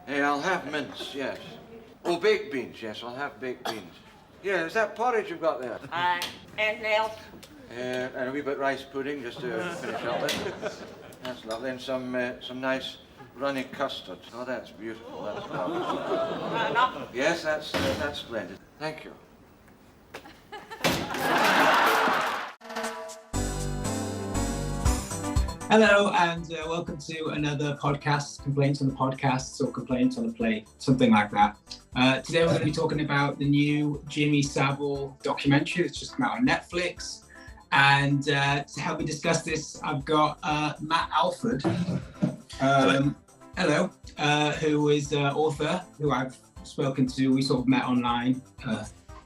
I'll have mince, yes. Oh, baked beans, yes, I'll have baked beans. Yeah, is that porridge you've got there? Aye. Anything else? And a wee bit rice pudding, just to finish up with. That's lovely. And some nice runny custard. Oh, that's beautiful. That's lovely. Enough? Yes, that's splendid. Thank you. Hello and welcome to another podcast, Complaints on the Podcasts or Complaints on the Plate, something like that. Today we're going to be talking about the new Jimmy Savile documentary that's just come out on Netflix. And to help me discuss this, I've got Matt Alford, hello, who is author, who I've spoken to. We sort of met online,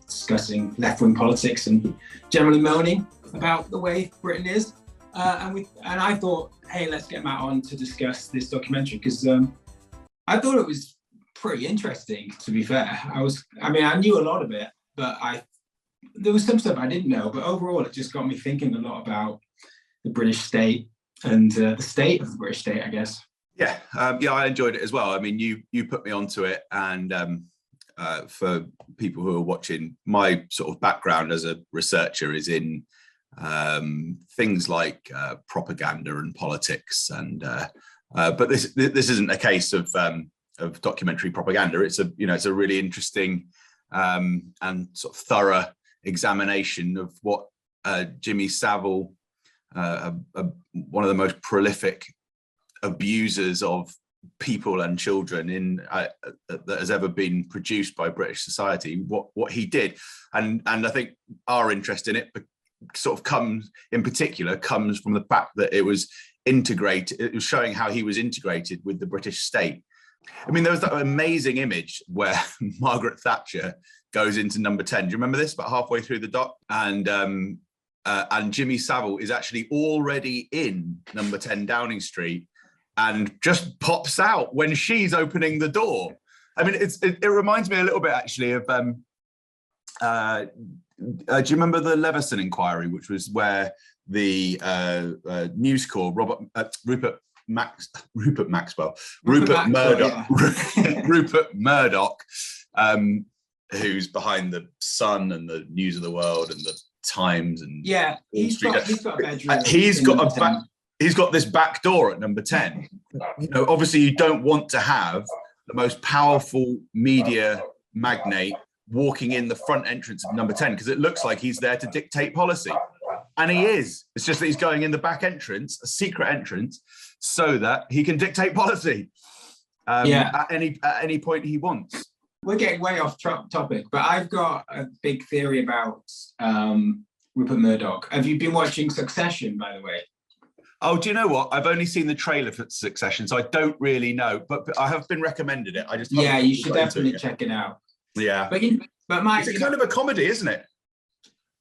discussing left-wing politics and generally moaning about the way Britain is. And I thought, hey, let's get Matt on to discuss this documentary because I thought it was pretty interesting, to be fair. I knew a lot of it, but there was some stuff I didn't know, but overall it just got me thinking a lot about the British state and the state of the British state, I guess. Yeah, I enjoyed it as well. I mean, you put me onto it, and for people who are watching, my sort of background as a researcher is in things like propaganda and politics, and but this isn't a case of documentary propaganda. It's a really interesting and sort of thorough examination of what Jimmy Savile, one of the most prolific abusers of people and children that has ever been produced by British society, what he did, and I think our interest in it sort of comes from the fact that it was integrated. It was showing how he was integrated with the British state. I mean, there was that amazing image where Margaret Thatcher goes into number 10. Do you remember this? About halfway through the doc, and Jimmy Savile is actually already in number 10 Downing Street and just pops out when she's opening the door. I mean, it reminds me a little bit actually of do you remember the Leveson inquiry, which was where the News Corps, Rupert Murdoch, who's behind the Sun and the News of the World and the Times and he's got a bedroom. He's got this back door at number 10. Obviously you don't want to have the most powerful media magnate walking in the front entrance of number 10 because it looks like he's there to dictate policy, and he is. It's just that he's going in the back entrance, a secret entrance, so that he can dictate policy at any point he wants. We're getting way off topic, but I've got a big theory about Rupert Murdoch. Have you been watching Succession, by the way? Oh, do you know what? I've only seen the trailer for Succession, so I don't really know, but I have been recommended it. You should definitely check it out. Yeah, but Mike, it's kind of a comedy, isn't it?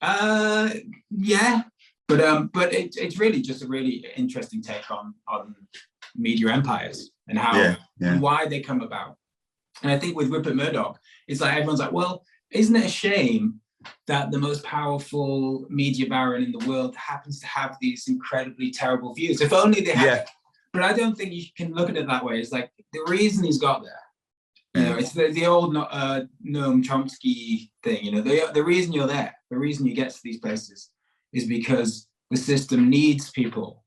Yeah, but it's really just a really interesting take on media empires and how and why they come about. And I think with Rupert Murdoch, it's like everyone's like, well, isn't it a shame that the most powerful media baron in the world happens to have these incredibly terrible views? If only they had. Yeah. But I don't think you can look at it that way. It's like the reason he's got there. It's the old Noam Chomsky thing. The reason you're there, the reason you get to these places, is because the system needs people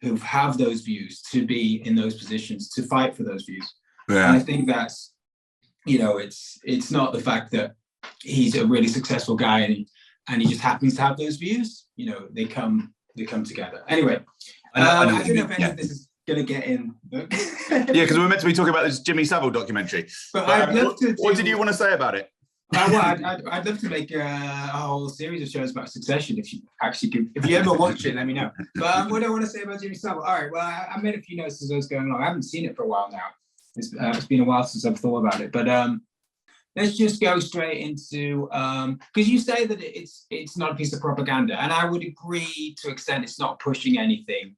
who have those views to be in those positions to fight for those views. Yeah. And I think that's, it's not the fact that he's a really successful guy and he just happens to have those views. They come together. Anyway, I don't know if any of this is going to get in. Because we're meant to be talking about this Jimmy Savile documentary. But I'd love to. What did you want to say about it? I'd love to make a whole series of shows about Succession. If you ever watch it, let me know. But what do I want to say about Jimmy Savile? All right. Well, I made a few notes as I was going along. I haven't seen it for a while now. It's been a while since I've thought about it. But let's just go straight into because you say that it's not a piece of propaganda, and I would agree to an extent. It's not pushing anything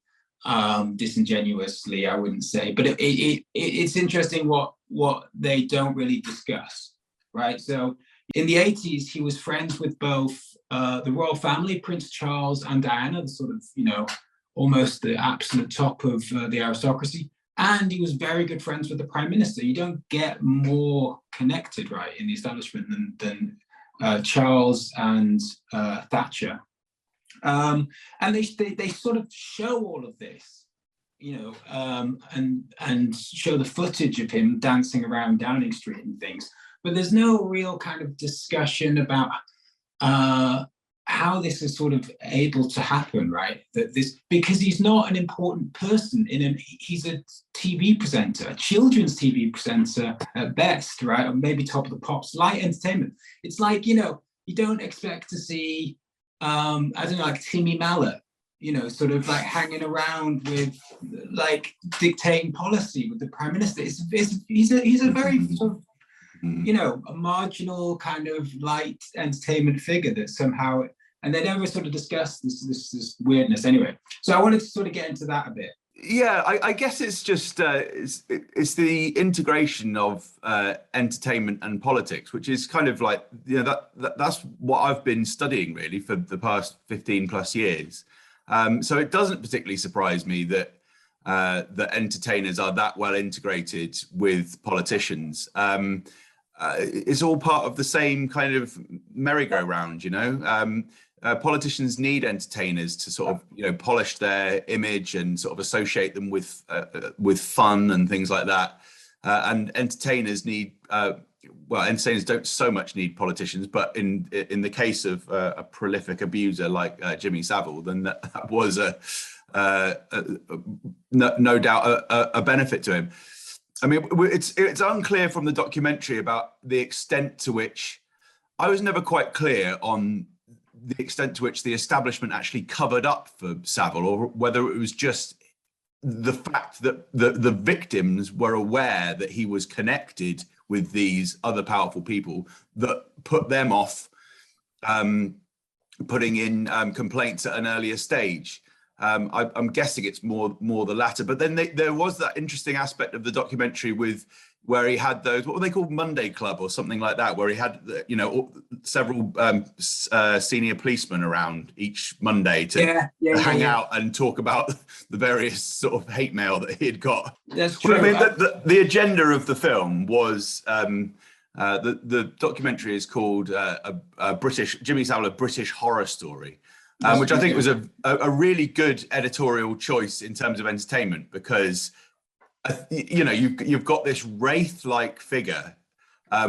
disingenuously, I wouldn't say, but it's interesting what they don't really discuss, right? So in the 80s, he was friends with both the royal family, Prince Charles and Diana, the sort of, almost the absolute top of the aristocracy, And he was very good friends with the Prime Minister. You don't get more connected, right, in the establishment than Charles and Thatcher. And they sort of show all of this, and show the footage of him dancing around Downing Street and things. But there's no real kind of discussion about how this is sort of able to happen, right? Because he's not an important person he's a TV presenter, a children's TV presenter at best, right? Or maybe top of the pops, light entertainment. It's like, you don't expect to see, I don't know, like Timmy Mallet, sort of like hanging around with, like, dictating policy with the Prime Minister. He's a very sort of, a marginal kind of light entertainment figure that somehow, and they never sort of discuss this weirdness anyway. So I wanted to sort of get into that a bit. Yeah, I guess it's just it's the integration of entertainment and politics, which is kind of like, that's what I've been studying really for the past 15 plus years. So it doesn't particularly surprise me that that entertainers are that well integrated with politicians. It's all part of the same kind of merry-go-round, politicians need entertainers to sort of, polish their image and sort of associate them with fun and things like that. And entertainers need, entertainers don't so much need politicians, but in the case of a prolific abuser like Jimmy Savile, then that was no doubt a benefit to him. I mean, it's unclear from the documentary about the extent to which, I was never quite clear on the extent to which the establishment actually covered up for Savile, or whether it was just the fact that the victims were aware that he was connected with these other powerful people that put them off putting in complaints at an earlier stage. I'm guessing it's more the latter. But then there was that interesting aspect of the documentary where he had those, what were they called, Monday Club or something like that, where he had, several senior policemen around each Monday to hang out and talk about the various sort of hate mail that he had got. That's true. But I mean, the agenda of the film was, the documentary is called Jimmy Savile, a British Horror Story. Which I think was a really good editorial choice in terms of entertainment, because you've got this wraith-like figure,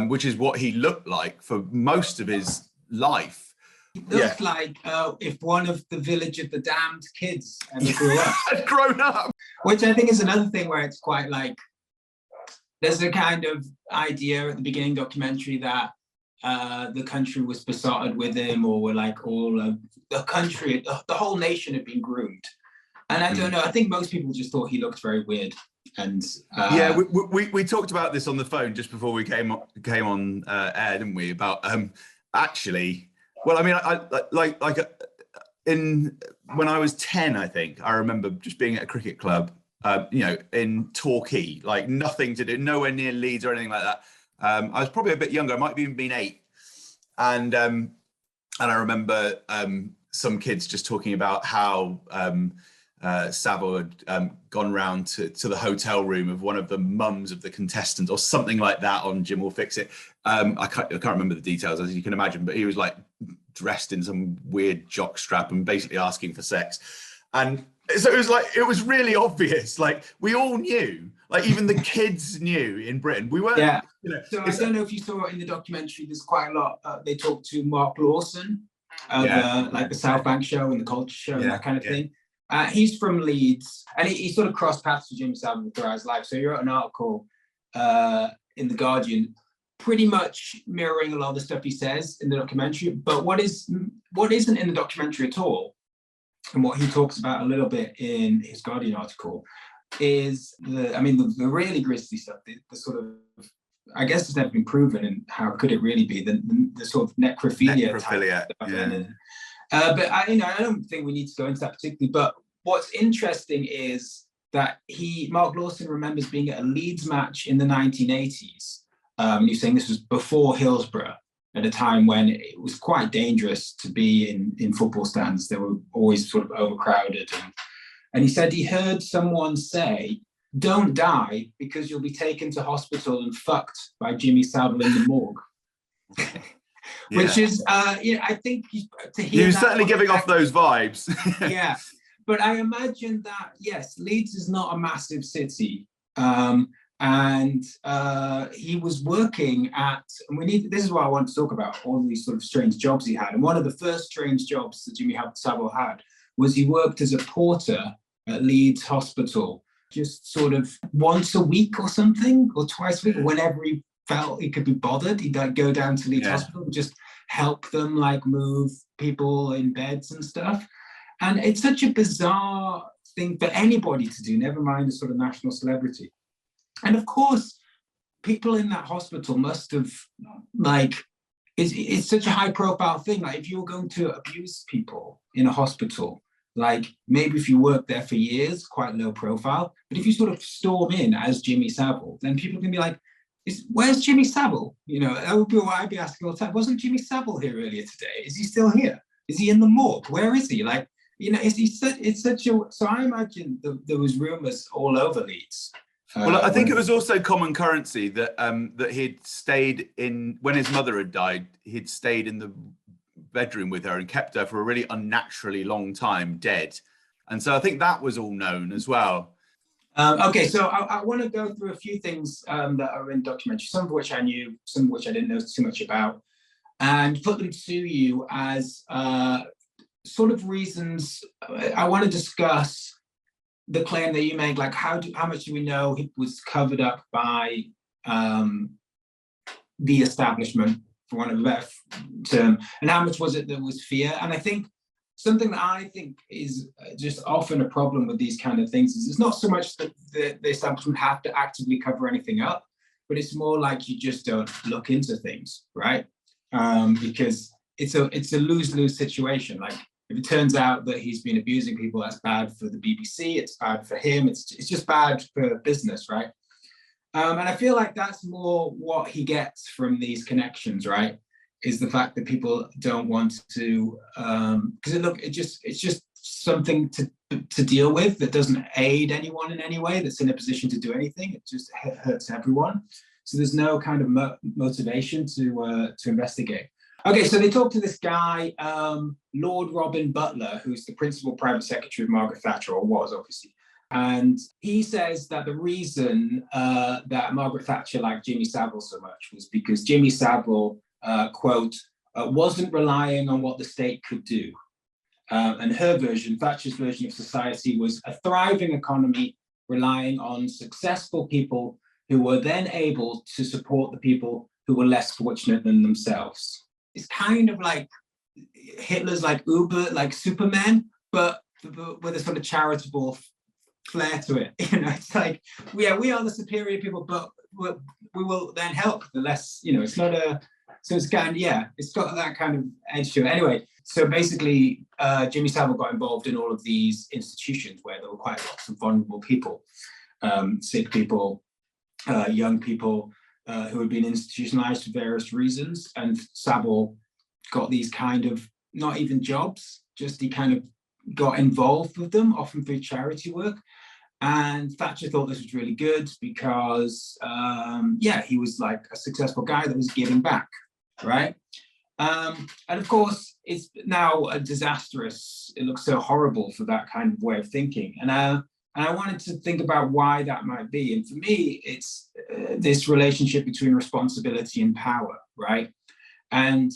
which is what he looked like for most of his life. He looked like if one of the Village of the Damned kids ever grew up. Had grown up. Which I think is another thing where it's quite like, there's a kind of idea at the beginning documentary that the country was besotted with him, or were like all the country, the whole nation had been groomed. And I don't know, I think most people just thought he looked very weird. And we talked about this on the phone just before we came on air, didn't we? About actually, well, I mean, I when I was 10, I think I remember just being at a cricket club, in Torquay, like nothing to do, nowhere near Leeds or anything like that. I was probably a bit younger. I might have even been 8, and I remember some kids just talking about how Savile had gone round to the hotel room of one of the mums of the contestants or something like that on Jim Will Fix It. I can't remember the details, as you can imagine, but he was like dressed in some weird jock strap and basically asking for sex. And so it was really obvious. Like, we all knew, like even the kids knew in Britain. We weren't. Yeah. So I don't know if you saw it in the documentary. There's quite a lot. They talked to Mark Lawson, like the South Bank show and the Culture show and that kind of thing. He's from Leeds, and he sort of crossed paths with Jimmy Savile throughout his life. So he wrote an article in The Guardian, pretty much mirroring a lot of the stuff he says in the documentary. But what isn't in the documentary at all, and what he talks about a little bit in his Guardian article, is the really grisly stuff, the sort of, I guess it's never been proven, and how could it really be, the sort of necrophilia type stuff. But I don't think we need to go into that particularly. But what's interesting is that Mark Lawson remembers being at a Leeds match in the 1980s. He's saying this was before Hillsborough, at a time when it was quite dangerous to be in football stands. They were always sort of overcrowded. And he said he heard someone say don't die because you'll be taken to hospital and fucked by Jimmy Savile in the morgue. Which is, I think to hear you're certainly giving off those vibes. Yeah, but I imagine that, yes, Leeds is not a massive city. And he was working at, and this is what I want to talk about, all these sort of strange jobs he had. And one of the first strange jobs that Jimmy Savile had was he worked as a porter at Leeds Hospital, just sort of once a week or something, or twice a week, whenever he felt he could be bothered, he'd like go down to Leeds Hospital and just help them like move people in beds and stuff. And it's such a bizarre thing for anybody to do, never mind a sort of national celebrity. And of course, people in that hospital must have, like, it's such a high profile thing. Like, if you're going to abuse people in a hospital, like maybe if you work there for years, quite low profile. But if you sort of storm in as Jimmy Savile, then people can be like, where's Jimmy Savile? You know, that would be what I'd be asking all the time. Wasn't Jimmy Savile here earlier today? Is he still here? Is he in the morgue? Where is he? Like, you know, it's such a, so I imagine there was rumors all over Leeds. Well, I think it was also common currency that that he'd stayed in, when his mother had died, he'd stayed in the bedroom with her and kept her for a really unnaturally long time dead. And so I think that was all known as well. Okay, so I want to go through a few things that are in documentary, some of which I knew, some of which I didn't know too much about, and put them to you as sort of reasons. I want to discuss the claim that you make, like how much do we know it was covered up by the establishment, for want of a better term, and how much was it that was fear? And I think something that I think is just often a problem with these kind of things is it's not so much that the establishment have to actively cover anything up, but it's more like you just don't look into things, right? Because it's a lose-lose situation. Like, if it turns out that he's been abusing people, that's bad for the BBC, it's bad for him, it's just bad for business, right? And I feel like that's more what he gets from these connections, right? Is the fact that people don't want to, because it's just something to deal with that doesn't aid anyone in any way, that's in a position to do anything. It just hurts everyone. So there's no kind of motivation to investigate. Okay, so they talked to this guy, Lord Robin Butler, who's the principal private secretary of Margaret Thatcher, or was obviously. And he says that the reason that Margaret Thatcher liked Jimmy Savile so much was because Jimmy Savile, quote, wasn't relying on what the state could do. And her version, Thatcher's version of society, was a thriving economy relying on successful people who were then able to support the people who were less fortunate than themselves. It's kind of like Hitler's like Uber, like Superman, but with a sort of charitable flair to it. You know, it's like, we are the superior people, but we will then help the less, you know, it's not a, so it's kind of, it's got that kind of edge to it. Anyway, so basically, Jimmy Savile got involved in all of these institutions where there were quite lots of vulnerable people, sick people, young people, who had been institutionalized for various reasons. And Savile got these kind of, not even jobs, just he kind of got involved with them, often through charity work. And Thatcher thought this was really good because, he was like a successful guy that was giving back, right? And of course, it's now a disastrous, it looks so horrible for that kind of way of thinking. And I wanted to think about why that might be. And for me, it's this relationship between responsibility and power, right? And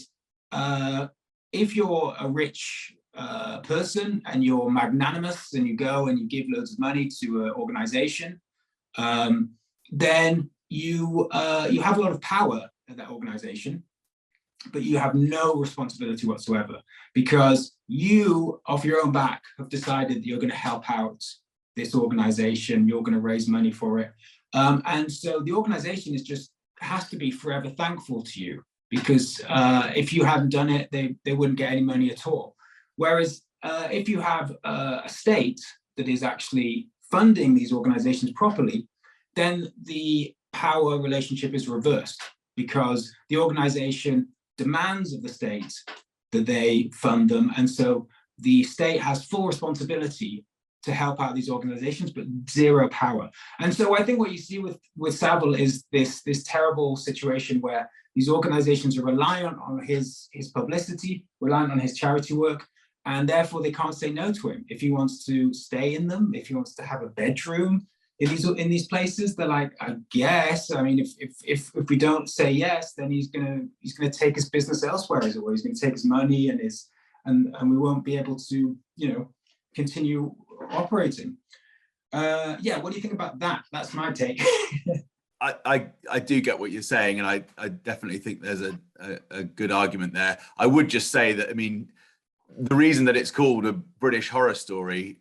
if you're a rich person and you're magnanimous and you go and you give loads of money to an organization, then you have a lot of power at that organization, but you have no responsibility whatsoever because you, off your own back, have decided that you're going to help out this organization, you're going to raise money for it. And so the organization has to be forever thankful to you because if you hadn't done it, they wouldn't get any money at all. Whereas if you have a state that is actually funding these organizations properly, then the power relationship is reversed because the organization demands of the state that they fund them. And so the state has full responsibility to help out these organizations, but zero power. And so I think what you see with Savile is this terrible situation where these organizations are reliant on his publicity, reliant on his charity work, and therefore they can't say no to him. If he wants to stay in them, if he wants to have a bedroom in these places, they're like, I guess. I mean, if we don't say yes, then he's gonna take his business elsewhere, as it were. He's gonna take his money and we won't be able to, continue operating. What do you think about that? That's my take. I do get what you're saying, and I definitely think there's a good argument there. I would just say that, I mean, the reason that it's called a British horror story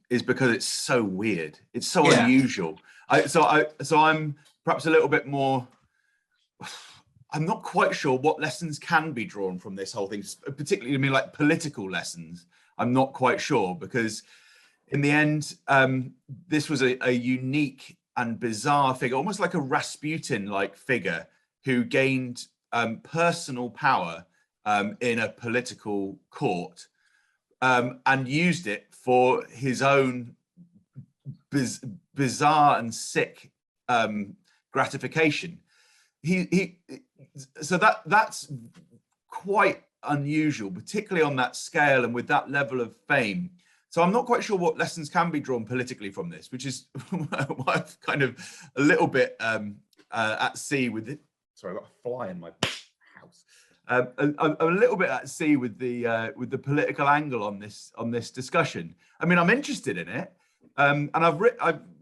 is because it's so weird. It's so unusual. So I'm perhaps a little bit more. I'm not quite sure what lessons can be drawn from this whole thing, particularly, I mean, like political lessons. I'm not quite sure, because in the end, this was a unique and bizarre figure, almost like a Rasputin-like figure, who gained personal power in a political court and used it for his own bizarre and sick gratification. So that's quite unusual, particularly on that scale and with that level of fame. So I'm not quite sure what lessons can be drawn politically from this, which is why I'm kind of a little bit at sea with it. Sorry, I've got a fly in my house. I'm a little bit at sea with the political angle on this discussion. I mean, I'm interested in it, and I've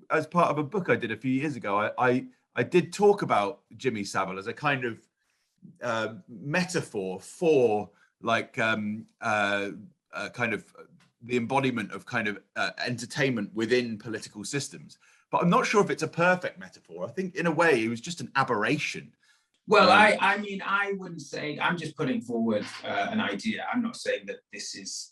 as part of a book I did a few years ago, I did talk about Jimmy Savile as a kind of metaphor for like kind of the embodiment of kind of entertainment within political systems. But I'm not sure if it's a perfect metaphor. I think in a way it was just an aberration. Well, I mean, I wouldn't say, I'm just putting forward an idea. I'm not saying that this is,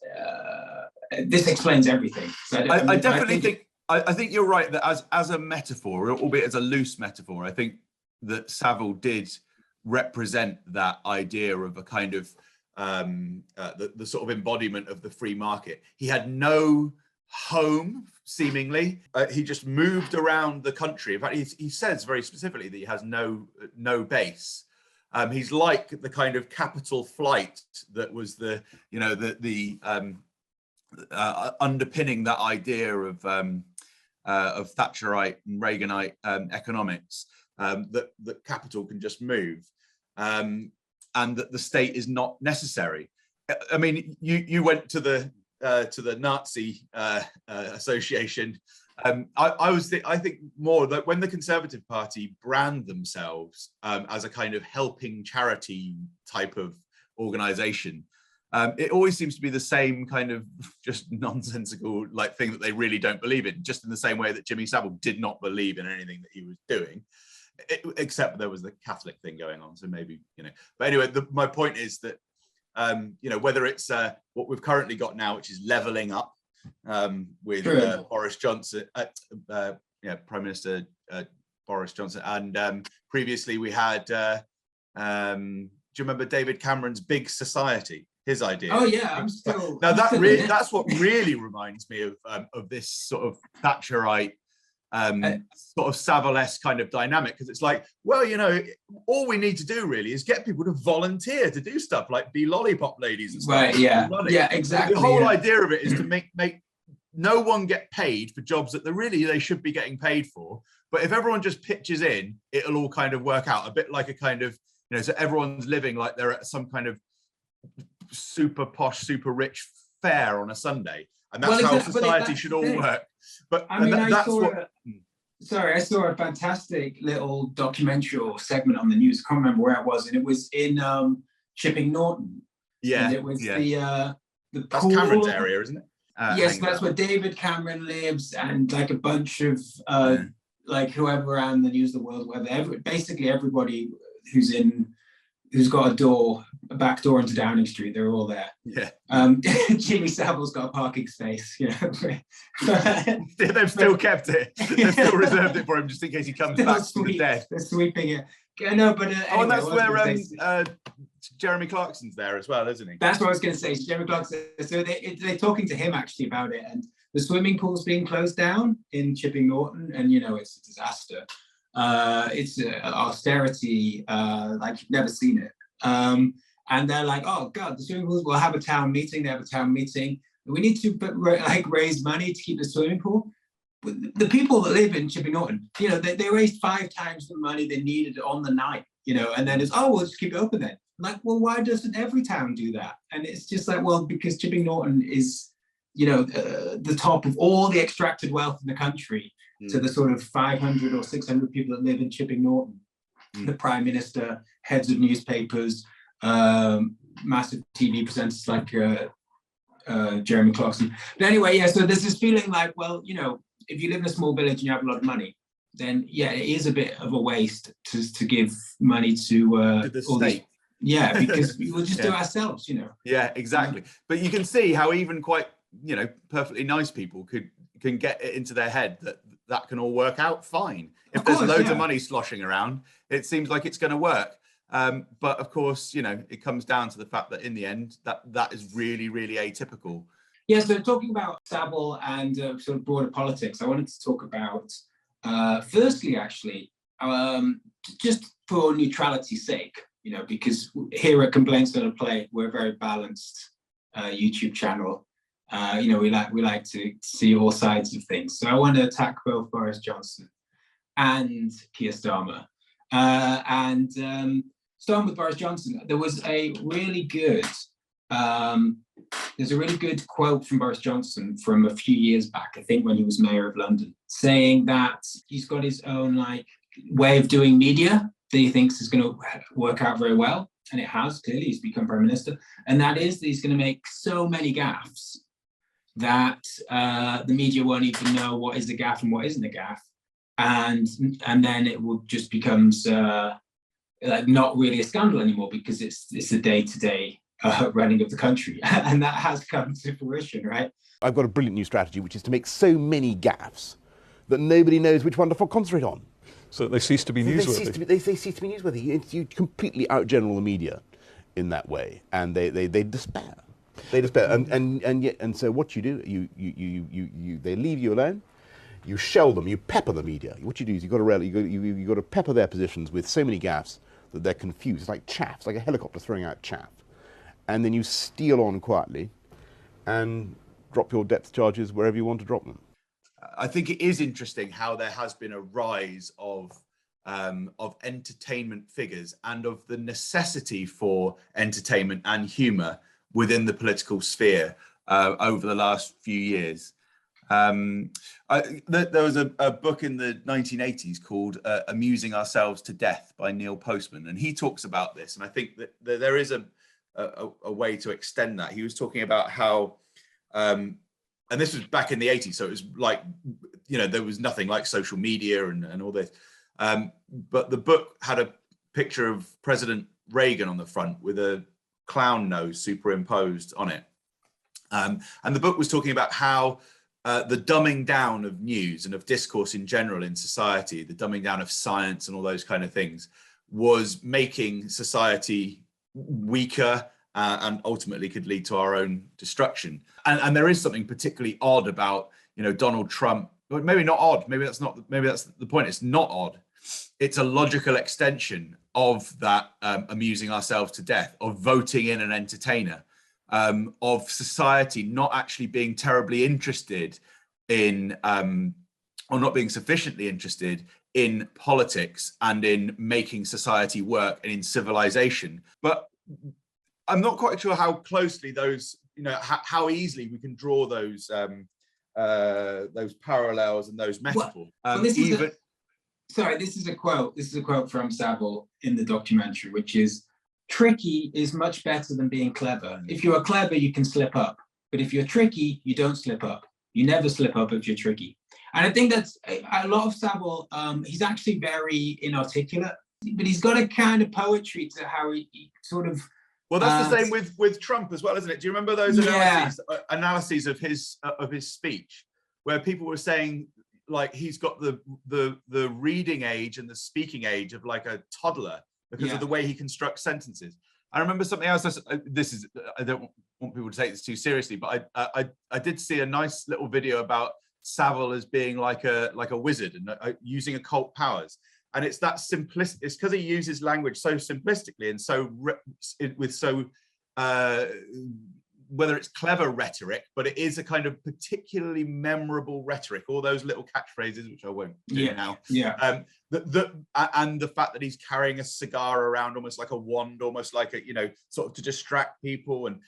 this explains everything. So I definitely think I think you're right that as a metaphor, albeit as a loose metaphor, I think that Savile did represent that idea of a kind of the sort of embodiment of the free market. He had no home, seemingly. He just moved around the country. In fact, he says very specifically that he has no base. He's like the kind of capital flight that was the underpinning that idea of Thatcherite and Reaganite economics, that capital can just move, and that the state is not necessary. I mean, you went to the Nazi association. I think more that when the Conservative Party brand themselves as a kind of helping charity type of organization, it always seems to be the same kind of just nonsensical like thing that they really don't believe in, just in the same way that Jimmy Savile did not believe in anything that he was doing, except there was the Catholic thing going on. So maybe, but anyway, my point is that, whether it's what we've currently got now, which is levelling up with Boris Johnson, Prime Minister Boris Johnson, and previously we had, do you remember David Cameron's Big Society? His idea. Oh yeah, I'm still. Now that's what really reminds me of this sort of Thatcherite, sort of Savile-esque kind of dynamic, because it's like, well, all we need to do really is get people to volunteer to do stuff like be lollipop ladies and stuff. Right. Yeah. Yeah. Exactly. The whole idea of it is to make no one get paid for jobs that they should be getting paid for. But if everyone just pitches in, it'll all kind of work out a bit like a kind of, so everyone's living like they're at some kind of super posh, super rich fair on a Sunday, and that's how society should all work. But I mean, I saw a fantastic little documentary or segment on the news. I can't remember where it was, and it was in Chipping Norton. Yeah, and it was that's pool. Cameron's area, isn't it? Yes, that's where David Cameron lives, and like a bunch of like whoever around the News of the World, basically everybody who's got a back door into Downing Street, they're all there. Yeah. Jimmy Savile's got a parking space, They've still kept it. They've still reserved it for him just in case he comes back from the dead. They're sweeping it. No, but anyway, and that's where Jeremy Clarkson's there as well, isn't he? That's what I was going to say. Jeremy Clarkson. So they're talking to him actually about it, and the swimming pool's being closed down in Chipping Norton, and it's a disaster. It's austerity like you've never seen it. And they're like, oh God, the swimming pools will have a town meeting. They have a town meeting. We need to raise money to keep the swimming pool. The people that live in Chipping Norton, they raised 5 times the money they needed on the night, and then it's, we'll just keep it open then. Like, well, why doesn't every town do that? And it's just like, well, because Chipping Norton is, the top of all the extracted wealth in the country to the sort of 500 or 600 people that live in Chipping Norton. The Prime Minister, heads of newspapers, massive TV presenters like Jeremy Clarkson. But anyway, so there's this feeling like, well, if you live in a small village and you have a lot of money, then it is a bit of a waste to give money to the all state. Because we'll just do it ourselves, Yeah, exactly. But you can see how even quite, perfectly nice people can get it into their head that can all work out fine. If there's loads of money sloshing around, it seems like it's going to work. But of course, it comes down to the fact that in the end, that is really, really atypical. Yeah, so talking about Savile and sort of broader politics, I wanted to talk about, firstly, actually, just for neutrality's sake, because here at Complaints Not a Play, we're a very balanced YouTube channel. We like to see all sides of things. So I want to attack both Boris Johnson and Keir Starmer. Starting with Boris Johnson, there was a really good quote from Boris Johnson from a few years back, I think when he was mayor of London, saying that he's got his own way of doing media that he thinks is going to work out very well. And it has, clearly, he's become prime minister. And that is that he's going to make so many gaffes that the media won't even know what is a gaffe and what isn't a gaffe. And then it will just becomes not really a scandal anymore because it's a day-to-day running of the country. And that has come to fruition, right? I've got a brilliant new strategy, which is to make so many gaffes that nobody knows which one to concentrate on. So they cease to be newsworthy. They cease to be newsworthy. You completely outgeneral the media in that way, and they despair. They despair, and so what you do, they leave you alone. You shell them, you pepper the media. What you do is you got to pepper their positions with so many gaffes that they're confused. It's like chaff, it's like a helicopter throwing out chaff, and then you steal on quietly, and drop your depth charges wherever you want to drop them. I think it is interesting how there has been a rise of entertainment figures and of the necessity for entertainment and humour within the political sphere over the last few years. There was a book in the 1980s called Amusing Ourselves to Death by Neil Postman, and he talks about this. And I think that there is a way to extend that. He was talking about how, and this was back in the 80s, so it was like, there was nothing like social media and all this. But the book had a picture of President Reagan on the front with a clown nose superimposed on it. And the book was talking about how the dumbing down of news and of discourse in general in society, the dumbing down of science and all those kind of things, was making society weaker and ultimately could lead to our own destruction. And there is something particularly odd about, Donald Trump, but maybe not odd. Maybe that's the point. It's not odd. It's a logical extension of that amusing ourselves to death, of voting in an entertainer, of society not actually being terribly interested in, or not being sufficiently interested in politics and in making society work and in civilization. But I'm not quite sure how closely those, how easily we can draw those parallels and those metaphors. This is a quote. This is a quote from Savile in the documentary, which is, "Tricky is much better than being clever. If you are clever, you can slip up. But if you're tricky, you don't slip up. You never slip up if you're tricky." And I think that's a lot of Savile. He's actually very inarticulate, but he's got a kind of poetry to how he sort of. Well, that's the same with Trump as well, isn't it? Do you remember those analyses of his speech, where people were saying, like, he's got the reading age and the speaking age of like a toddler because of the way he constructs sentences. I remember something else. I don't want people to take this too seriously, but I did see a nice little video about Savile as being like a wizard and using occult powers. And it's that simplistic. It's because he uses language so simplistically and so with so whether it's clever rhetoric, but it is a kind of particularly memorable rhetoric. All those little catchphrases, which I won't do now. Yeah. And the fact that he's carrying a cigar around, almost like a wand, almost like a, sort of to distract people, and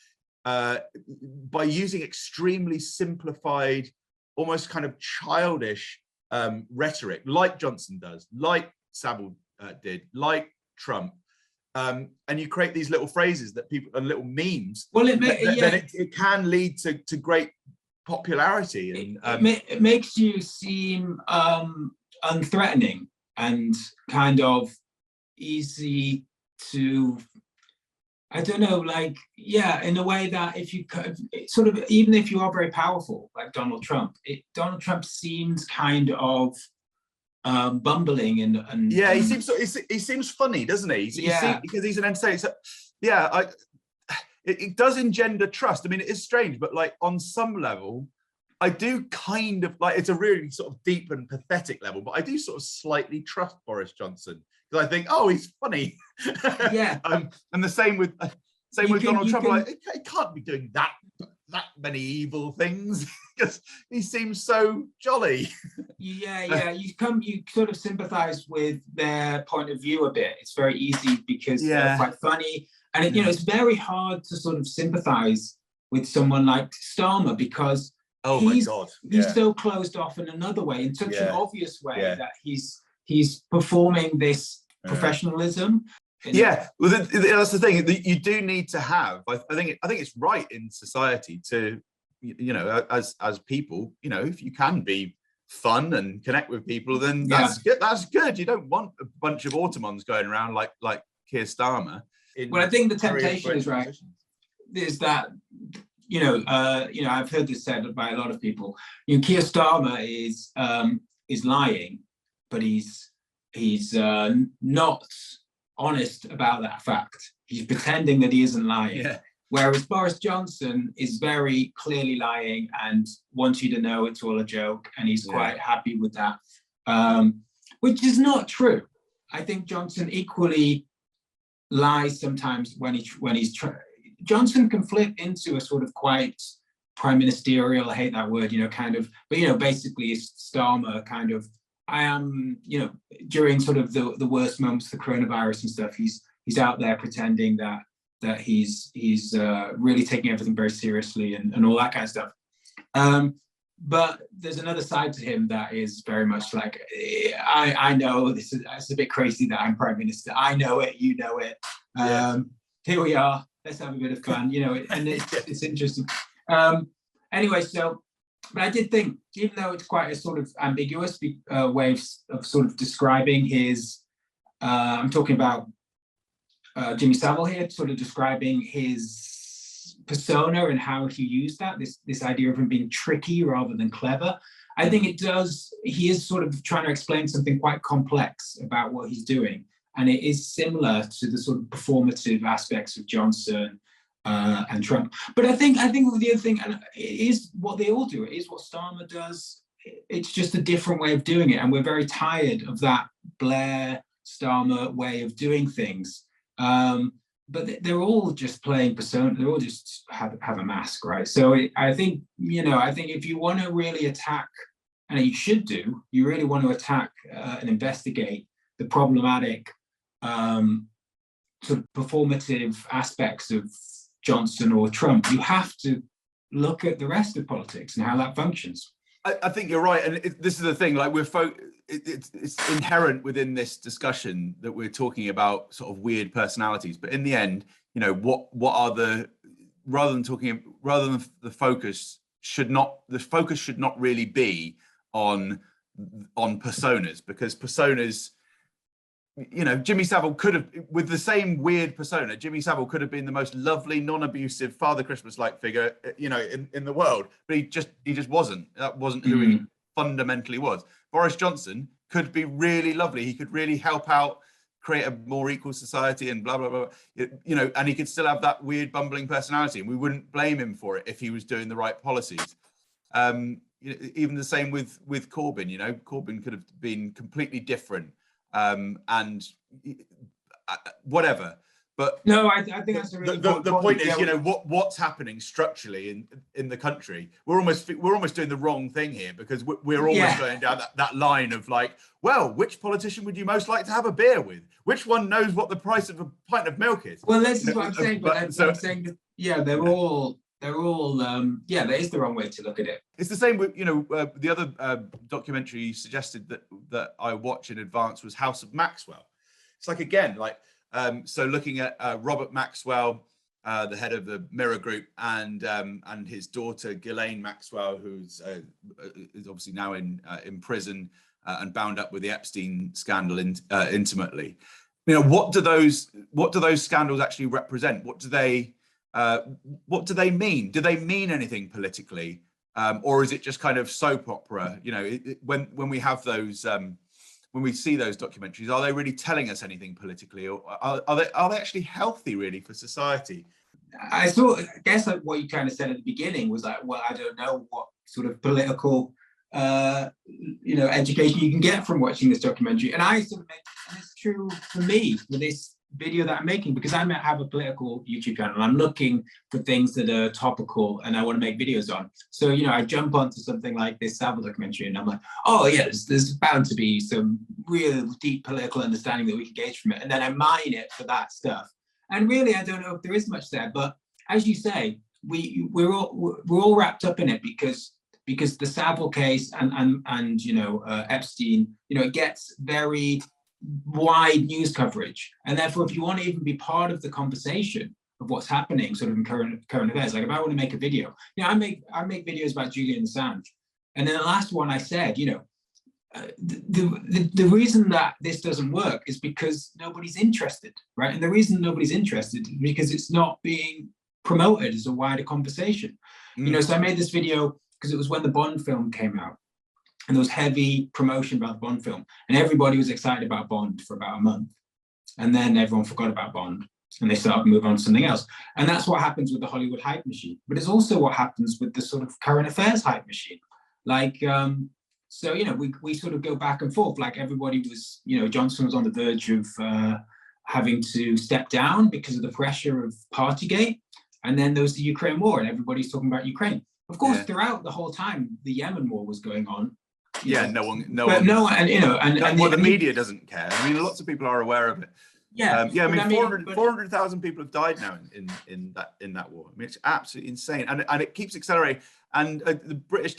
by using extremely simplified, almost kind of childish rhetoric, like Johnson does, like Savile did, like Trump. And you create these little phrases that people and little memes. Well, it can lead to great popularity, and it makes you seem unthreatening and kind of easy to, I don't know, in a way that if you sort of, even if you are very powerful, like Donald Trump, Donald Trump seems kind of bumbling and he seems funny, doesn't he? Because he's an entertainer. So, it does engender trust. I mean, it is strange, but like on some level, I do kind of like, it's a really sort of deep and pathetic level, but I do sort of slightly trust Boris Johnson because I think, oh, he's funny. Yeah. And the same with Donald Trump. Like, it can't be doing that many evil things because he seems so jolly. Yeah. You sort of sympathize with their point of view a bit. It's very easy because they're quite funny, and it's very hard to sort of sympathize with someone like Starmer because he's so closed off in another way, in such an obvious way that he's performing this professionalism. Well, that's the thing. You do need to have. I think it's right in society to, as people, if you can be fun and connect with people, then that's good. That's good. You don't want a bunch of Automons going around like Keir Starmer. Well, I think the temptation is right. Is that I've heard this said by a lot of people. Keir Starmer is lying, but he's not honest about that fact. He's pretending that he isn't lying. Yeah. Whereas Boris Johnson is very clearly lying and wants you to know it's all a joke, and he's quite happy with that, which is not true. I think Johnson equally lies sometimes when he's Johnson can flip into a sort of quite prime ministerial, I hate that word, but basically it's Starmer kind of. I am, during sort of the worst moments of the coronavirus and stuff, he's out there pretending that he's really taking everything very seriously and all that kind of stuff. But there's another side to him that is very much like, I know it's a bit crazy that I'm prime minister. I know it, you know it. Here we are. Let's have a bit of fun, and it's interesting. Anyway, but I did think, even though it's quite a sort of ambiguous way of sort of describing his, I'm talking about Jimmy Savile here, sort of describing his persona and how he used that, this idea of him being tricky rather than clever. I think he is sort of trying to explain something quite complex about what he's doing. And it is similar to the sort of performative aspects of Johnson and Trump. But I think the other thing, and it is what they all do, it is what Starmer does. It's just a different way of doing it. And we're very tired of that Blair Starmer way of doing things. But they're all just playing persona. They all just have a mask, right? So I think if you want to really attack, and you should do, you really want to attack and investigate the problematic sort of performative aspects of Johnson or Trump, you have to look at the rest of politics and how that functions. I think you're right, and this is the thing. Like it's inherent within this discussion that we're talking about sort of weird personalities. But in the end, what are rather than the focus should not really be on personas, because personas. Jimmy Savile could have, with the same weird persona, Jimmy Savile could have been the most lovely, non-abusive Father Christmas-like figure, in the world. But he just wasn't. That wasn't who he fundamentally was. Boris Johnson could be really lovely. He could really help out create a more equal society and blah, blah, blah, you know, and he could still have that weird bumbling personality, and we wouldn't blame him for it if he was doing the right policies. Even the same with Corbyn, you know, Corbyn could have been completely different, and whatever. But no, I think that's a really the point is, you know, what's happening structurally in the country. We're almost doing the wrong thing here, because we're almost going down that line of like, well, which politician would you most like to have a beer with? Which one knows what the price of a pint of milk is? Well, this is what I'm saying. But I'm saying that, yeah, they're all yeah, that is the wrong way to look at it. It's the same with, you know, the other documentary you suggested that I watch in advance was House of Maxwell. It's like, again, like, so looking at Robert Maxwell, the head of the Mirror Group, and his daughter Ghislaine Maxwell, who's is obviously now in prison and bound up with the Epstein scandal intimately. You know, what do those scandals actually represent? What do they mean? Do they mean anything politically, or is it just kind of soap opera? You know, when we have those. When we see those documentaries, are they really telling us anything politically, or are they actually healthy really for society? I guess like what you kind of said at the beginning was like, well, I don't know what sort of political, you know, education you can get from watching this documentary. And I sort of and it's true for me with this video that I'm making, because I have a political YouTube channel and I'm looking for things that are topical and I want to make videos on. So, you know, I jump onto something like this Savile documentary and I'm like, oh yeah, there's bound to be some real deep political understanding that we can gauge from it. And then I mine it for that stuff. And really, I don't know if there is much there, but as you say, we're all wrapped up in it because the Savile case and you know, Epstein, you know, it gets very wide news coverage, and therefore if you want to even be part of the conversation of what's happening sort of in current affairs, like if I want to make a video, you know, I make videos about Julian Assange, and then the last one I said, you know, the reason that this doesn't work is because nobody's interested, right? And the reason nobody's interested is because it's not being promoted as a wider conversation. You know, so I made this video because it was when the Bond film came out. And there was heavy promotion about the Bond film. And everybody was excited about Bond for about a month. And then everyone forgot about Bond and they started to move on to something else. And that's what happens with the Hollywood hype machine. But it's also what happens with the sort of current affairs hype machine. Like, so, you know, we sort of go back and forth. Like everybody was, you know, Johnson was on the verge of having to step down because of the pressure of Partygate. And then there was the Ukraine war and everybody's talking about Ukraine. Of course, throughout the whole time, the Yemen war was going on. Yeah, no one, and you know, the media doesn't care. I mean, lots of people are aware of it. Yeah, I mean, 400,000 people have died now in that war. I mean, it's absolutely insane, and it keeps accelerating. And the British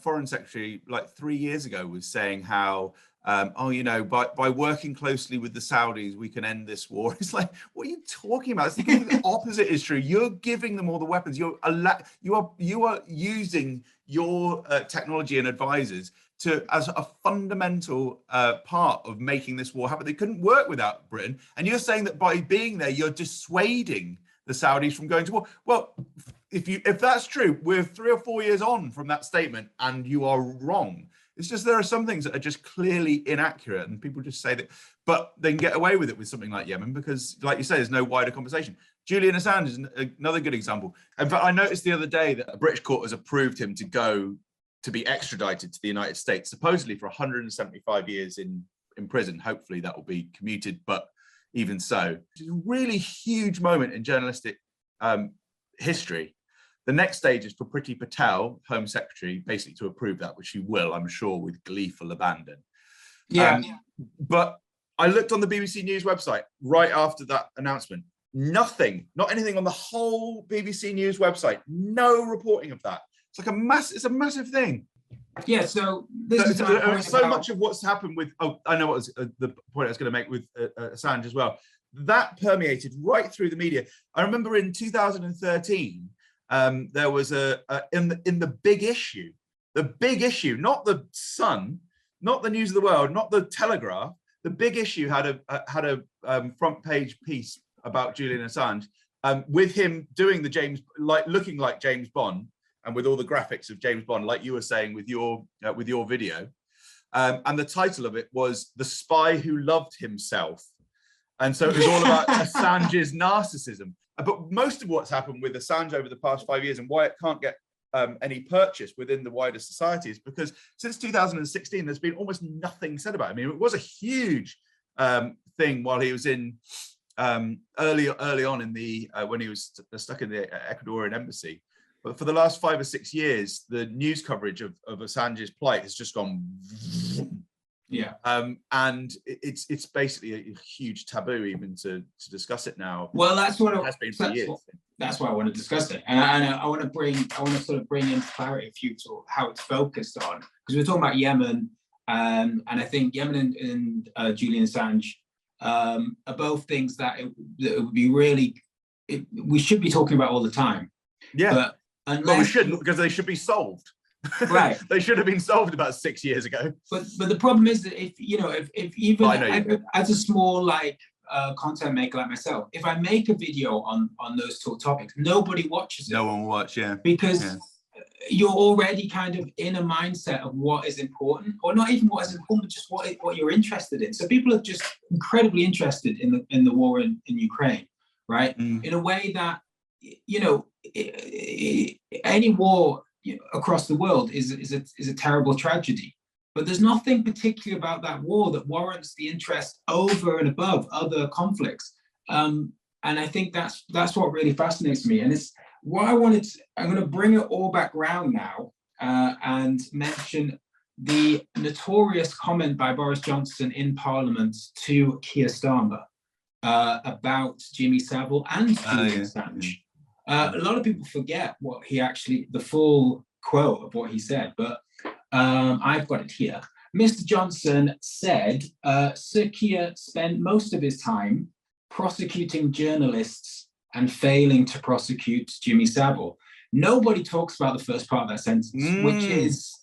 Foreign Secretary, like 3 years ago, was saying how, oh, you know, by working closely with the Saudis, we can end this war. It's like, what are you talking about? It's the opposite is true. You're giving them all the weapons. You are using your technology and advisors as a fundamental part of making this war happen. They couldn't work without Britain. And you're saying that by being there, you're dissuading the Saudis from going to war. Well, if that's true, we're 3 or 4 years on from that statement, and you are wrong. It's just there are some things that are just clearly inaccurate, and people just say that, but they can get away with it with something like Yemen because, like you say, there's no wider conversation. Julian Assange is another good example. In fact, I noticed the other day that a British court has approved him to be extradited to the United States, supposedly for 175 years in prison. Hopefully that will be commuted, but even so, it's a really huge moment in journalistic history. The next stage is for Priti Patel, Home Secretary, basically to approve that, which she will, I'm sure, with gleeful abandon. Yeah. But I looked on the BBC News website right after that announcement. Nothing, not anything on the whole BBC News website. No reporting of that. It's like it's a massive thing. Yeah, so much of what's happened with, I know what was the point I was going to make with Assange as well. That permeated right through the media. I remember in 2013, there was in the big issue, not the Sun, not the News of the World, not the Telegraph. The big issue had a front page piece about Julian Assange, with him doing looking like James Bond, and with all the graphics of James Bond, like you were saying with your video. And the title of it was "The Spy Who Loved Himself." And so it was all about Assange's narcissism. But most of what's happened with Assange over the past 5 years and why it can't get any purchase within the wider society is because since 2016, there's been almost nothing said about it. I mean, it was a huge thing while he was in early on in the when he was stuck in the Ecuadorian embassy. But for the last 5 or 6 years, the news coverage of Assange's plight has just gone. Yeah. And it's basically a huge taboo even to discuss it now. Well, that's what it has been for years. That's why I want to discuss it, and I want to sort of bring into clarity a few to how it's focused on, because we're talking about Yemen, and I think Yemen and Julian Assange are both things that it would be really we should be talking about all the time. Yeah, but we shouldn't, because they should be solved. Right. They should have been solved about 6 years ago. But the problem is that if even as a small content maker like myself, if I make a video on those two topics, nobody watches it. No one will watch, yeah. Because you're already kind of in a mindset of what is important, or not even what is important, but just what you're interested in. So people are just incredibly interested in the war in Ukraine, right? In a way that, any war across the world is a terrible tragedy, but there's nothing particular about that war that warrants the interest over and above other conflicts, and I think that's what really fascinates me. And it's what I'm going to bring it all back round now and mention the notorious comment by Boris Johnson in Parliament to Keir Starmer about Jimmy Savile and Julian Assange. A lot of people forget what the full quote of what he said, but I've got it here. Mr. Johnson said, Sir Keir spent most of his time prosecuting journalists and failing to prosecute Jimmy Savile. Nobody talks about the first part of that sentence, which is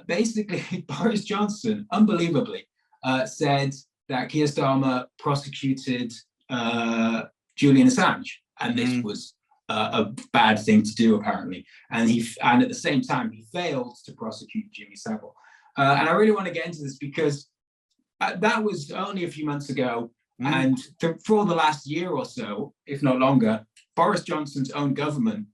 basically Boris Johnson, unbelievably, said that Keir Starmer prosecuted Julian Assange, and this was a bad thing to do, apparently, and at the same time he failed to prosecute Jimmy Savile. And I really want to get into this because that was only a few months ago, and for the last year or so, if not longer, Boris Johnson's own government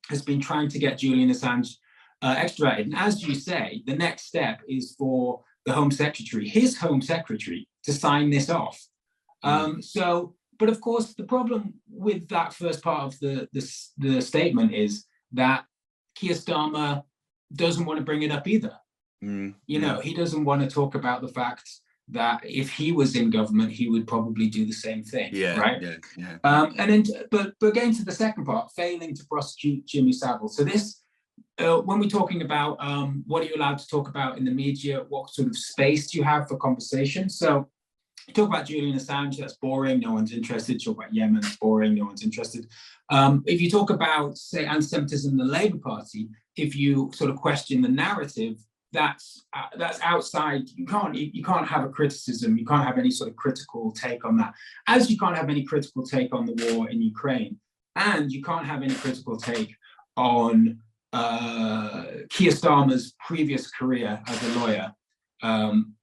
has been trying to get Julian Assange extradited. And as you say, the next step is for the Home Secretary, his Home Secretary, to sign this off. But of course, the problem with that first part of the statement is that Keir Starmer doesn't want to bring it up either. He doesn't want to talk about the fact that if he was in government, he would probably do the same thing. Right. But getting to the second part, failing to prosecute Jimmy Savile. So this, when we're talking about what are you allowed to talk about in the media, what sort of space do you have for conversation? So talk about Julian Assange, that's boring, no one's interested. Talk about Yemen, it's boring, no one's interested. If you talk about, say, anti-Semitism in the Labour Party, if you sort of question the narrative, that's outside. You can't have a criticism. You can't have any sort of critical take on that. As you can't have any critical take on the war in Ukraine, and you can't have any critical take on Keir Starmer's previous career as a lawyer.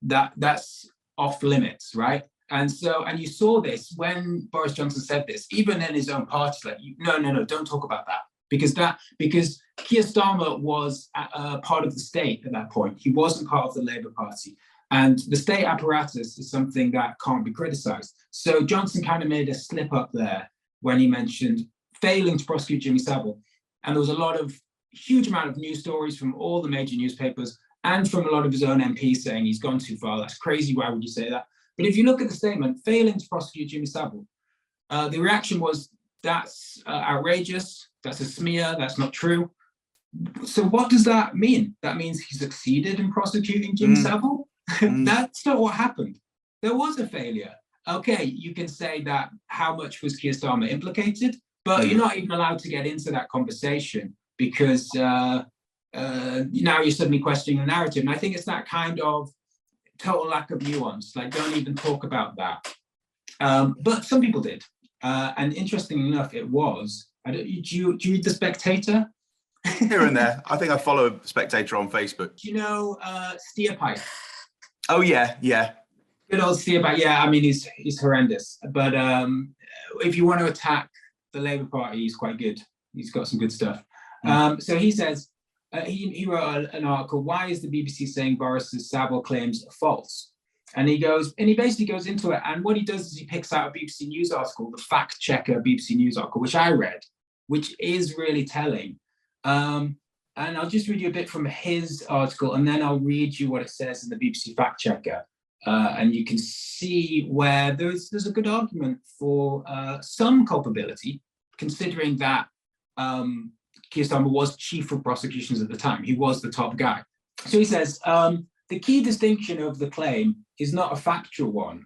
That's off limits, right? And you saw this when Boris Johnson said this, even in his own party, like, no, don't talk about that. Because Keir Starmer was part of the state at that point. He wasn't part of the Labour Party. And the state apparatus is something that can't be criticised. So Johnson kind of made a slip up there when he mentioned failing to prosecute Jimmy Savile. And there was a huge amount of news stories from all the major newspapers and from a lot of his own MPs saying he's gone too far. That's crazy. Why would you say that? But if you look at the statement, failing to prosecute Jimmy Savile, the reaction was, that's outrageous. That's a smear. That's not true. So what does that mean? That means he succeeded in prosecuting Jimmy Savile? That's not what happened. There was a failure. Okay, you can say that how much was Keir Starmer implicated, but you're not even allowed to get into that conversation because now you're suddenly questioning the narrative. And I think it's that kind of total lack of nuance. Like, don't even talk about that. But some people did. And interestingly enough, it was. Do you read The Spectator? Here and there. I think I follow Spectator on Facebook. Do you know Steerpipe? Oh, yeah. Good old Steerback. Yeah, I mean, he's horrendous. But if you want to attack the Labour Party, he's quite good. He's got some good stuff. So he says, he wrote an article, "Why is the BBC saying Boris's Savile claims are false?" And he basically goes into it. And what he does is he picks out a BBC News article, the fact checker BBC News article, which I read, which is really telling. And I'll just read you a bit from his article, and then I'll read you what it says in the BBC fact checker. And you can see where there's a good argument for some culpability, considering that Keir Starmer was chief of prosecutions at the time. He was the top guy. So he says, the key distinction of the claim is not a factual one.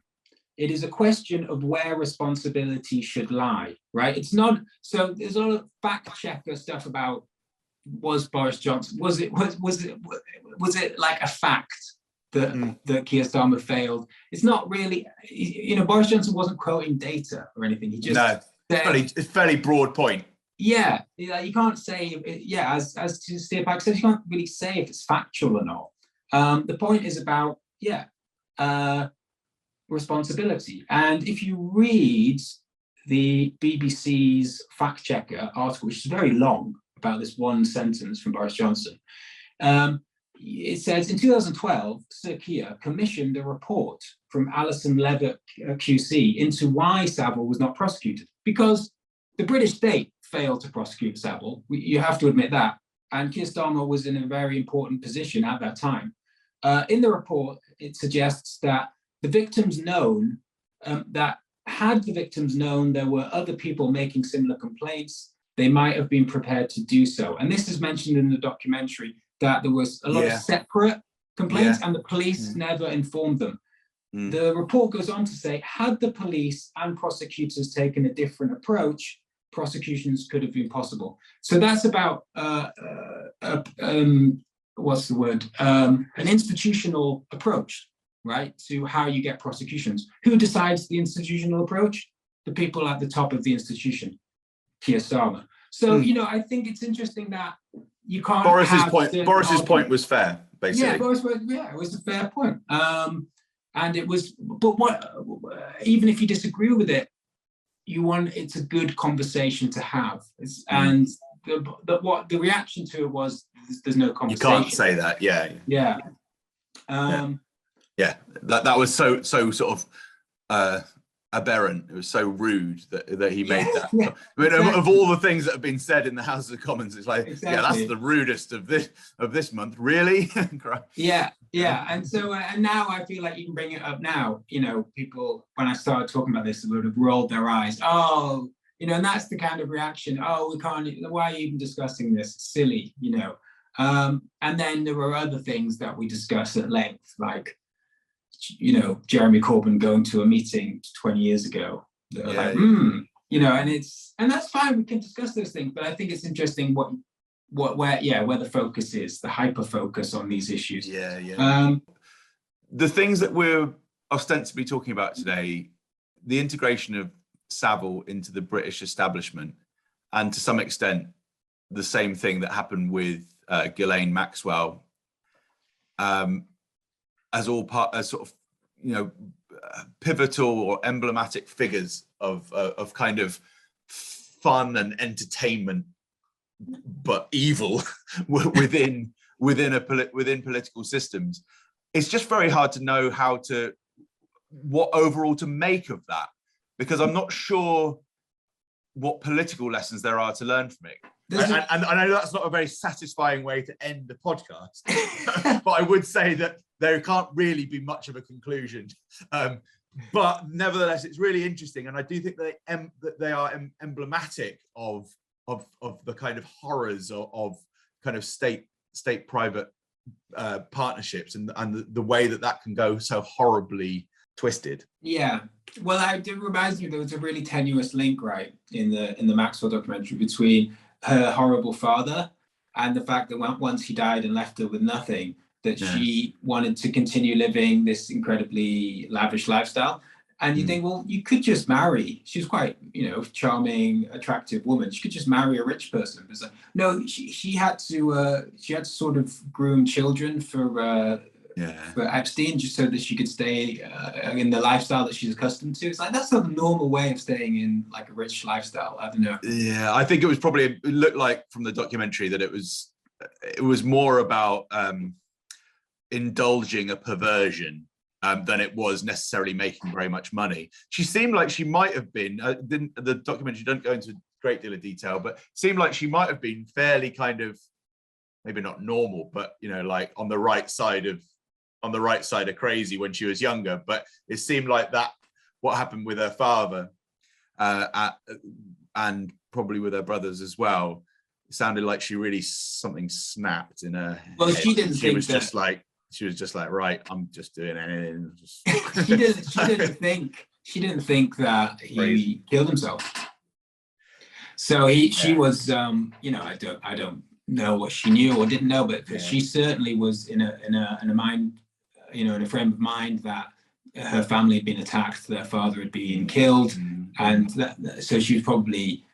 It is a question of where responsibility should lie, right? It's not, so there's a lot of fact checker stuff about, was Boris Johnson, was it like a fact that Keir Starmer failed? It's not really, Boris Johnson wasn't quoting data or anything. He just said, it's a fairly broad point. Yeah, you can't say, as Steerback says, you can't really say if it's factual or not. The point is about, responsibility. And if you read the BBC's fact checker article, which is very long, about this one sentence from Boris Johnson, it says, in 2012, Sir Keir commissioned a report from Alison Levitt QC into why Savile was not prosecuted. Because the British state failed to prosecute Savile. You have to admit that. And Keir Starmer was in a very important position at that time. In the report, it suggests that the victims known, that had the victims known there were other people making similar complaints, they might have been prepared to do so. And this is mentioned in the documentary, that there was a lot of separate complaints and the police never informed them. The report goes on to say, had the police and prosecutors taken a different approach, prosecutions could have been possible. So that's about an institutional approach, right, to how you get prosecutions. Who decides the institutional approach? The people at the top of the institution, Keir Starmer. So I think it's interesting that you can't. Boris's point was fair, basically. Yeah, it was a fair point. And it was, but what? Even if you disagree with it, it's a good conversation to have. And the reaction to it was, there's no conversation. You can't say that. Yeah. That was so sort of aberrant. It was so rude that he made that. I mean, of all the things that have been said in the House of Commons, it's like, that's the rudest of this month. Really? And so and now I feel like you can bring it up now. People, when I started talking about this, would have rolled their eyes. Oh, and that's the kind of reaction. Oh, we can't. Why are you even discussing this? It's silly, And then there were other things that we discussed at length, like, Jeremy Corbyn going to a meeting 20 years ago. And that's fine. We can discuss those things, but I think it's interesting where the focus is, the hyper focus on these issues. The things that we're ostensibly talking about today, the integration of Savile into the British establishment, and to some extent, the same thing that happened with Ghislaine Maxwell, as sort of, pivotal or emblematic figures of kind of fun and entertainment, but evil within political systems. It's just very hard to know what overall to make of that, because I'm not sure what political lessons there are to learn from it. And I know that's not a very satisfying way to end the podcast, but I would say that there can't really be much of a conclusion. But nevertheless, it's really interesting, and I do think that they are emblematic of the kind of horrors of kind of state-private partnerships, and the way that can go so horribly twisted. Yeah, well, it reminds me there was a really tenuous link, right, in the Maxwell documentary between her horrible father and the fact that once he died and left her with nothing, that she wanted to continue living this incredibly lavish lifestyle. And you think, well, you could just marry. She was quite, charming, attractive woman. She could just marry a rich person. But no, she had to sort of groom children for for Epstein, just so that she could stay in the lifestyle that she's accustomed to. It's like, that's not the normal way of staying in like a rich lifestyle. I don't know. Yeah, I think it looked like from the documentary that it was more about indulging a perversion than it was necessarily making very much money. She seemed like she might have been, the documentary don't go into a great deal of detail, but seemed like she might have been fairly kind of, maybe not normal, but, you know, like on the right side of crazy when she was younger. But it seemed like that, what happened with her father and probably with her brothers as well, it sounded like she really, something snapped in her Well, head. she didn't think that... She was just like, right, I'm just doing anything. she didn't think that he killed himself. So she was, you know, I don't know what she knew or didn't know, but she certainly was in a mind, you know, in a frame of mind that her family had been attacked, their father had been killed, and so she was probably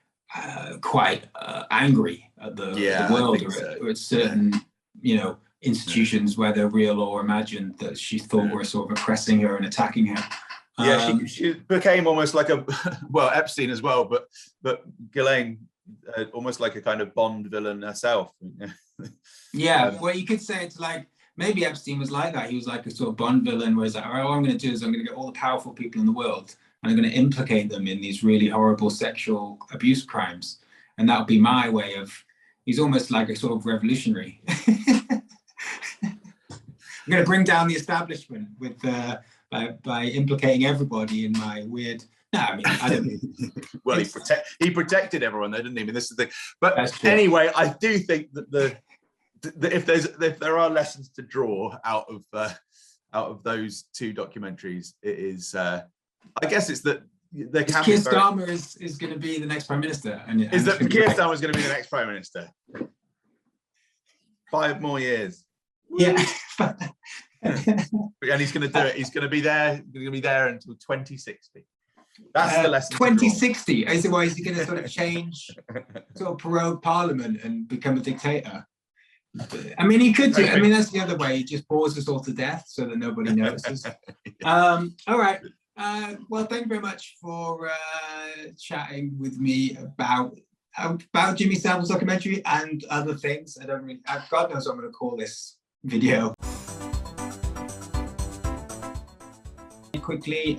quite angry at the world or at certain, you know, institutions, whether real or imagined, that she thought were sort of oppressing her and attacking her. She became almost like well, Epstein as well, but Ghislaine, almost like a kind of Bond villain herself. Well, you could say it's like, maybe Epstein was like that. He was like a sort of Bond villain, where he's like, all right, what I'm going to do is I'm going to get all the powerful people in the world and I'm going to implicate them in these really horrible sexual abuse crimes. And that would be my way of, he's almost like a sort of revolutionary. I'm going to bring down the establishment with by implicating everybody in my weird. No, I mean, I don't. Well, he protected everyone, though, didn't he? I mean, this is the thing. But anyway, I do think that if there are lessons to draw out of those two documentaries, it is. I guess it's that there can be. Starmer is going to be the next prime minister, is that Keir Starmer is going to be the next prime minister? 5 more years. Yeah. And he's going to do it. He's going to be there. He's going to be there until 2060. That's the lesson. 2060. Is he going to sort of change, sort of prorogue Parliament and become a dictator? I mean, he could do it. I mean, that's the other way. He just bores us all to death so that nobody notices. All right. Well, thank you very much for chatting with me about Jimmy Savile's documentary and other things. God knows what I'm going to call this video. Quickly,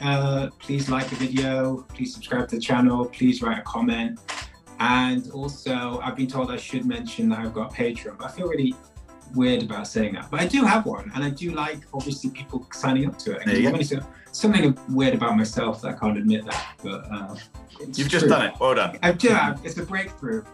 please like the video, please subscribe to the channel, please write a comment, and also I've been told I should mention that I've got a Patreon, but I feel really weird about saying that, but I do have one, and I do like, obviously, people signing up to it. Something weird about myself that I can't admit that, but you've just done it. Well done. I do. It's a breakthrough.